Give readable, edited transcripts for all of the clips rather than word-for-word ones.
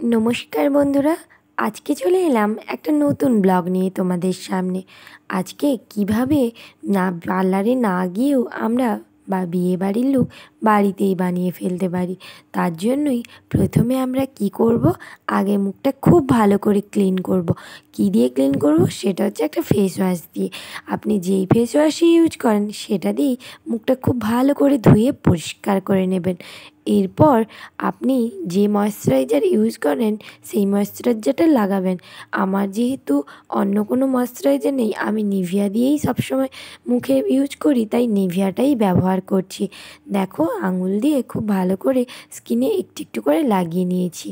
নমস্কার বন্ধুরা, আজকে চলে এলাম একটা নতুন ব্লগ নিয়ে তোমাদের সামনে। আজকে কিভাবে না পার্লারে না গিয়েও আমরা বিয়েবাড়ির লুক বাড়িতেই বানিয়ে ফেলতে পারি, তার জন্যই প্রথমে আমরা কি করব, আগে মুখটা খুব ভালো করে ক্লিন করব। কি দিয়ে ক্লিন করব সেটা হচ্ছে একটা ফেস ওয়াশ দিয়ে। আপনি যেই ফেস ওয়াশই ইউজ করেন সেটা দিয়েই মুখটা খুব ভালো করে ধুয়ে পরিষ্কার করে নেবেন। এরপর আপনি যে ময়েশ্চারাইজার ইউজ করেন সেই ময়েশ্চারাইজারটা লাগাবেন। আমার যেহেতু অন্য কোনো ময়েশ্চারাইজার নেই, আমি নিভিয়া দিয়েই সবসময় মুখে ইউজ করি, তাই নিভিয়াটাই ব্যবহার করছি। দেখো, আঙুল দিয়ে খুব ভালো করে স্কিনে একটু একটু করে লাগিয়ে নিয়েছি।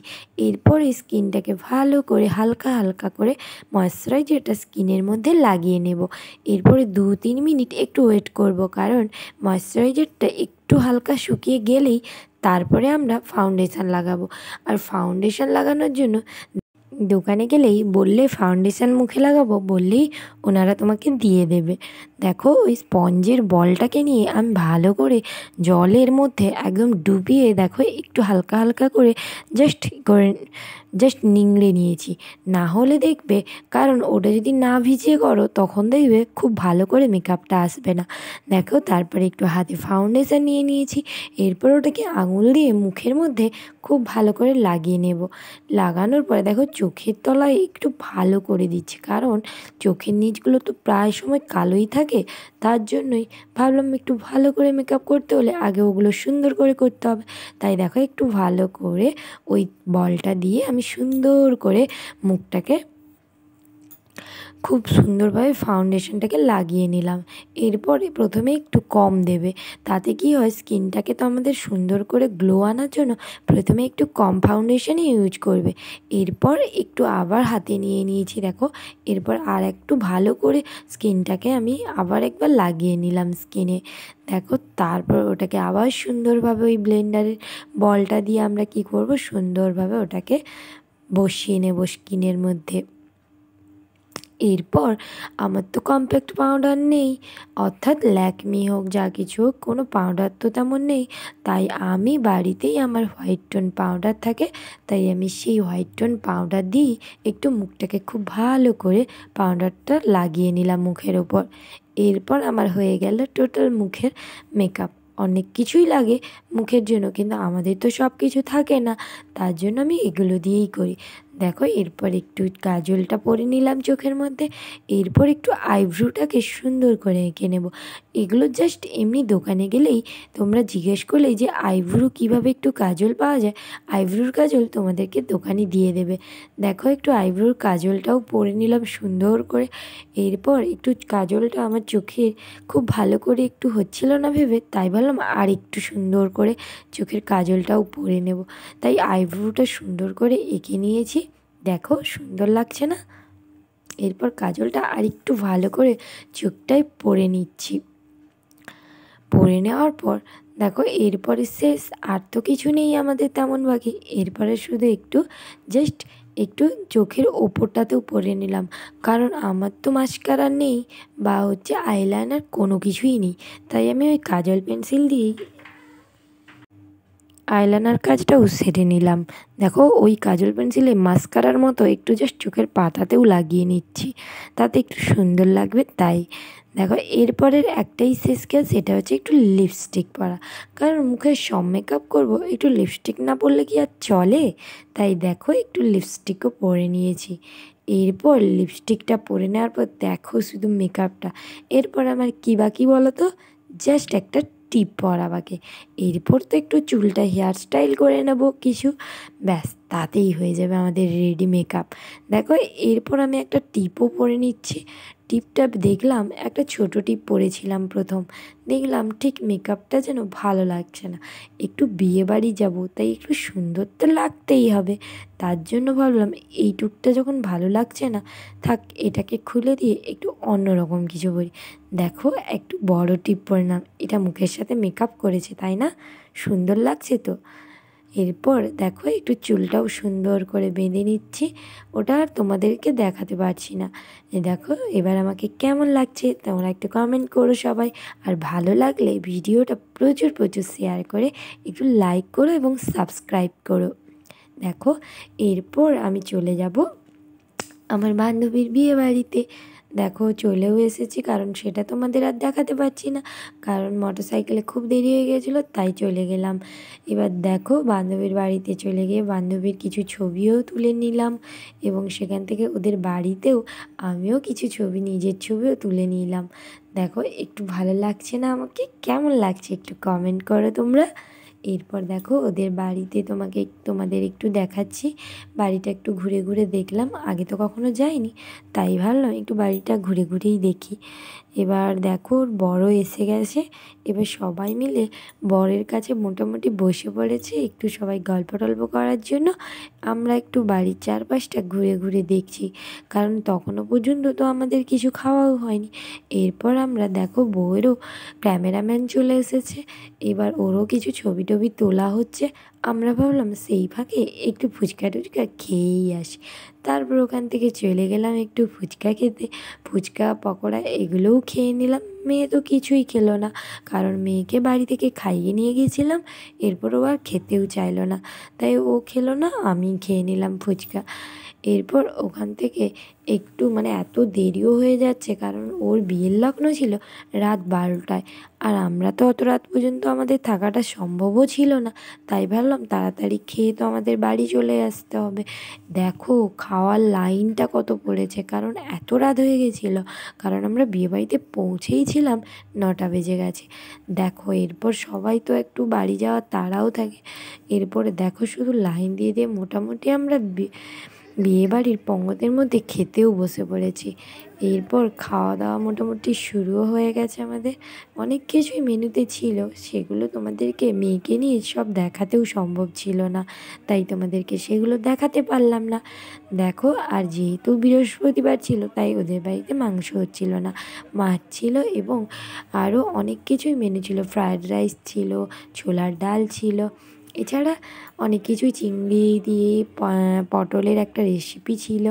এরপরে স্কিনটাকে ভালো করে হালকা হালকা করে ময়েশ্চারাইজারটা স্কিনের মধ্যে লাগিয়ে নেব। এরপরে 2-3 মিনিট একটু ওয়েট করব, কারণ ময়েশ্চারাইজারটা একটু হালকা শুকিয়ে গেলেই তারপরে আমরা ফাউন্ডেশান লাগাবো। আর ফাউন্ডেশান লাগানোর জন্য দোকানে গেলেই বললে ফাউন্ডেশান মুখে লাগাবো বললেই ওনারা তোমাকে দিয়ে দেবে। দেখো, ওই স্পঞ্জের বলটাকে নিয়ে আমি ভালো করে জলের মধ্যে একদম ডুবিয়ে দেখো একটু হালকা হালকা করে জাস্ট নিংড়ে নিয়েছি। না হলে দেখবে, কারণ ওটা যদি না ভিজিয়ে করো তখন দেখবে খুব ভালো করে মেকআপটা আসবে না। দেখো, তারপরে একটু হাতে ফাউন্ডেশান নিয়ে নিয়েছি। এরপর ওটাকে আঙুল দিয়ে মুখের মধ্যে খুব ভালো করে লাগিয়ে নেব। লাগানোর পরে দেখো চোখের তলায় একটু ভালো করে দিচ্ছি, কারণ চোখের নিচগুলো তো প্রায় সময় কালোই থাকে। তার জন্যই ভাবলাম একটু ভালো করে মেকআপ করতে হলে আগে ওগুলো সুন্দর করে করতে হবে। তাই দেখো একটু ভালো করে ওই বলটা দিয়ে আমি সুন্দর করে মুখটাকে খুব সুন্দরভাবে ফাউন্ডেশনটাকে লাগিয়ে নিলাম। এরপরে প্রথমে একটু কম দেবে, তাতে কি হয়, স্কিনটাকে তো আমাদের সুন্দর করে গ্লো আনার জন্য প্রথমে একটু কম ফাউন্ডেশনই ইউজ করবে। এরপর একটু আবার হাতে নিয়ে নিয়েছি দেখো। এরপর আর একটু ভালো করে স্কিনটাকে আমি আবার একবার লাগিয়ে নিলাম স্কিনে। দেখো, তারপর ওটাকে আবার সুন্দরভাবে ওই ব্লেন্ডারের বলটা দিয়ে আমরা কি করব, সুন্দরভাবে ওটাকে বসিয়ে নেব স্কিনের মধ্যে। এরপর আমার তো কম্প্যাক্ট পাউডার নেই, অর্থাৎ ল্যাকমি হোক যা কিছু হোক, কোনো পাউডার তো তেমন নেই। তাই আমি বাড়িতেই আমার হোয়াইট টোন পাউডার থাকে, তাই আমি সেই হোয়াইট টোন পাউডার দিয়েই একটু মুখটাকে খুব ভালো করে পাউডারটা লাগিয়ে নিলাম মুখের ওপর। এরপর আমার হয়ে গেল টোটাল মুখের মেকআপ। অনেক কিছুই লাগে মুখের জন্য, কিন্তু আমাদের তো সব কিছু থাকে না, তার জন্য আমি এগুলো দিয়েই করি। দেখো, এরপর একটু কাজলটা পরে নিলাম চোখের মধ্যে। এরপর একটু আইব্রোটাকে সুন্দর করে এঁকে নেব। এগুলো জাস্ট এমনি দোকানে গেলেই তোমরা জিজ্ঞেস করলেই যে আইব্রো কীভাবে একটু কাজল পাওয়া যায়, আইব্রোর কাজল তোমাদেরকে দোকানে দিয়ে দেবে। দেখো, একটু আইব্রোর কাজলটাও পরে নিলাম সুন্দর করে। এরপর একটু কাজলটা আমার চোখে খুব ভালো করে একটু হচ্ছিল না ভেবে, তাই ভাবলাম আর একটু সুন্দর করে চোখের কাজলটাও পরে নেব। তাই আইব্রোটা সুন্দর করে এঁকে নিয়েছি। দেখো, সুন্দর লাগছে না? এরপর কাজলটা আর একটু ভালো করে চোখটায় পরে নিচ্ছি। পরে নেওয়ার পর দেখো, এরপরে শেষ, আর তো কিছু নেই আমাদের তেমন বাকি। এরপরে শুধু জাস্ট একটু চোখের ওপরটাতেও পরে নিলাম, কারণ আমার তো মাস্কারা নেই বা আইলাইনার কোনো কিছুই নেই, তাই আমি ওই কাজল পেন্সিল দিয়েই আইলাইনার কাজটাও সেরে নিলাম। দেখো, ওই কাজল পেন্সিলে মাস্কারার মতো একটু জাস্ট চোখের পাতাতেও লাগিয়ে নিচ্ছি, তাতে একটু সুন্দর লাগবে তাই। দেখো, এরপরের একটাই শেষ কাজ, সেটা হচ্ছে একটু লিপস্টিক পরা, কারণ মুখে সব মেকআপ করবো, একটু লিপস্টিক না পরলে কি আর চলে? তাই দেখো একটু লিপস্টিকও পরে নিয়েছি। এরপর লিপস্টিকটা পরে নেওয়ার পর দেখো শুধু মেকআপটা। এরপর আমার কী বাকি বলো তো, জাস্ট একটা টিপ পরা বাকি। এরপর তো একটু চুলটা হেয়ার স্টাইল করে নেব কিছু, ব্যাস তাতেই হয়ে যাবে আমাদের রেডি মেকআপ। দেখো, এরপর আমি একটা টিপও পরে নিচ্ছি। টিপটা দেখলাম, একটা ছোট টিপ পরেছিলাম প্রথম, দেখলাম ঠিক মেকআপটা যেন ভালো লাগছে না। একটু বিয়েবাড়ি যাব, তাই একটু সুন্দর তো লাগতেই হবে। তার জন্য ভাবলাম এই টুকটা যখন ভালো লাগছে না, থাক, এটাকে খুলে দিয়ে একটু অন্যরকম কিছু পরি। দেখো, একটু বড় টিপ পরলাম, এটা মুখের সাথে মেকআপ করেছে তাই না, সুন্দর লাগছে তো। এরপর দেখো একটু চুলটাও সুন্দর করে বেঁধে নিচ্ছি, ওটা আর তোমাদেরকে দেখাতে পারছি না। দেখো, এবার আমাকে কেমন লাগছে তোমরা একটু কমেন্ট করো সবাই। আর ভালো লাগলে ভিডিওটা প্রচুর প্রচুর শেয়ার করে একটু লাইক করো এবং সাবস্ক্রাইব করো। দেখো এরপর আমি চলে যাব আমার বান্ধবীর বিয়ে বাড়িতে। দেখো চলেও এসেছি, কারণ সেটা তোমাদের আর দেখাতে পারছি না, কারণ মোটরসাইকেলে খুব দেরি হয়ে গেছিলো, তাই চলে গেলাম। এবার দেখো বান্ধবীর বাড়িতে চলে গিয়ে বান্ধবীর কিছু ছবিও তুলে নিলাম, এবং সেখান থেকে ওদের বাড়িতেও আমিও কিছু ছবি, নিজের ছবিও তুলে নিলাম। দেখো একটু ভালো লাগছে না আমাকে? কেমন লাগছে একটু কমেন্ট করো তোমরা। এরপর দেখো ওদের বাড়িতে তোমাদের একটু দেখাচ্ছি। বাড়িটা একটু ঘুরে ঘুরে দেখলাম, আগে তো কখনো যাইনি, তাই ভাবলাম একটু বাড়িটা ঘুরে ঘুরেই দেখি। এবার দেখো ওর বড় এসে গেছে, এবার সবাই মিলে বরের কাছে মোটামুটি বসে পড়েছে একটু সবাই গল্প টল্প করার জন্য। আমরা একটু বাড়ির চারপাশটা ঘুরে ঘুরে দেখছি, কারণ তখনও পর্যন্ত তো আমাদের কিছু খাওয়াও হয়নি। এরপর আমরা দেখো বউয়েরও ক্যামেরাম্যান চলে এসেছে, এবার ওরও কিছু ছবি টবি তোলা হচ্ছে। আমরা ভাবলাম সেই ফাঁকে একটু ফুচকা টুচকা খেয়েই আসি। তারপর ওখান থেকে চলে গেলাম একটু ফুচকা খেতে। ফুচকা পকোড়া এগুলোও খেয়ে নিলাম। মেয়ে তো কিছুই খেলো না, কারণ মেয়েকে বাড়ি থেকে খাইয়ে নিয়ে গেছিলাম, এরপর ও আর খেতেও চাইলো না, তাই ও খেলো না, আমি খেয়ে নিলাম ফুচকা। এরপর ওখান থেকে একটু এত দেরিও হয়ে যাচ্ছে, কারণ ওর বিয়ের লগ্ন ছিল রাত 12টায়, আর আমরা তো অত রাত পর্যন্ত আমাদের থাকাটা সম্ভবও ছিল না, তাই ভাবলাম তাড়াতাড়ি খেয়ে তো আমাদের বাড়ি চলে আসতে হবে। দেখো খাওয়ার লাইনটা কত পড়েছে, কারণ এত রাত হয়ে গেছিলো, কারণ আমরা বিয়েবাড়িতে পৌঁছেই ছিলাম 9টা বেজে গেছে। দেখো এরপর সবাই তো একটু বাড়ি যাওয়ার তাড়াও থাকে, এরপরে দেখো শুধু লাইন দিয়ে দিয়ে মোটামুটি আমরা বিয়েবাড়ির পঙ্গতের মধ্যে খেতেও বসে পড়েছি। এরপর খাওয়া দাওয়া মোটামুটি শুরুও হয়ে গেছে আমাদের। অনেক কিছুই মেনুতে ছিল, সেগুলো তোমাদেরকে মেয়েকে নিয়ে সব দেখাতেও সম্ভব ছিল না, তাই তোমাদেরকে সেগুলো দেখাতে পারলাম না। দেখো আর যেহেতু বৃহস্পতিবার ছিল, তাই ওদের বাড়িতে মাংস হচ্ছিল না, মাছ ছিল, এবং আরও অনেক কিছুই মেনু ছিল। ফ্রায়েড রাইস ছিল, ছোলার ডাল ছিল, এছাড়া অনেক কিছুই, চিংড়ি দিয়ে পটলের একটা রেসিপি ছিল।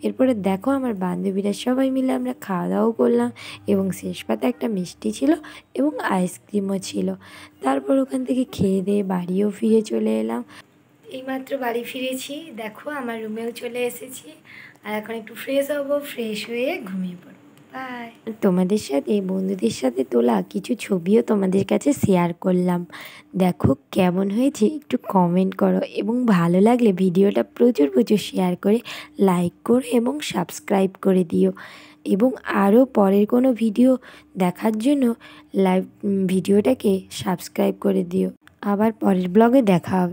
এরপরে দেখো আমার বান্ধবীরা সবাই মিলে আমরা খাওয়া দাওয়াও করলাম, এবং শেষ পাতে একটা মিষ্টি ছিল এবং আইসক্রিমও ছিল। তারপর ওখান থেকে খেয়ে দিয়ে বাড়িও ফিরে চলে এলাম। এইমাত্র বাড়ি ফিরেছি, দেখো আমার রুমেও চলে এসেছি, আর এখন একটু ফ্রেশ হবো, ফ্রেশ হয়ে ঘুমিয়ে পড়বো। বাই। তোমাদের সাথে বন্ধুদের সাথে তোলা কিছু ছবিও তোমাদের কাছে শেয়ার করলাম। দেখো কেমন হয়েছে একটু কমেন্ট করো, এবং ভালো লাগলে ভিডিওটা প্রচুর প্রচুর শেয়ার করে লাইক করো এবং সাবস্ক্রাইব করে দিও, এবং আরও পরের কোনো ভিডিও দেখার জন্য ভিডিওটাকে সাবস্ক্রাইব করে দিও। আবার পরের ব্লগে দেখা হবে।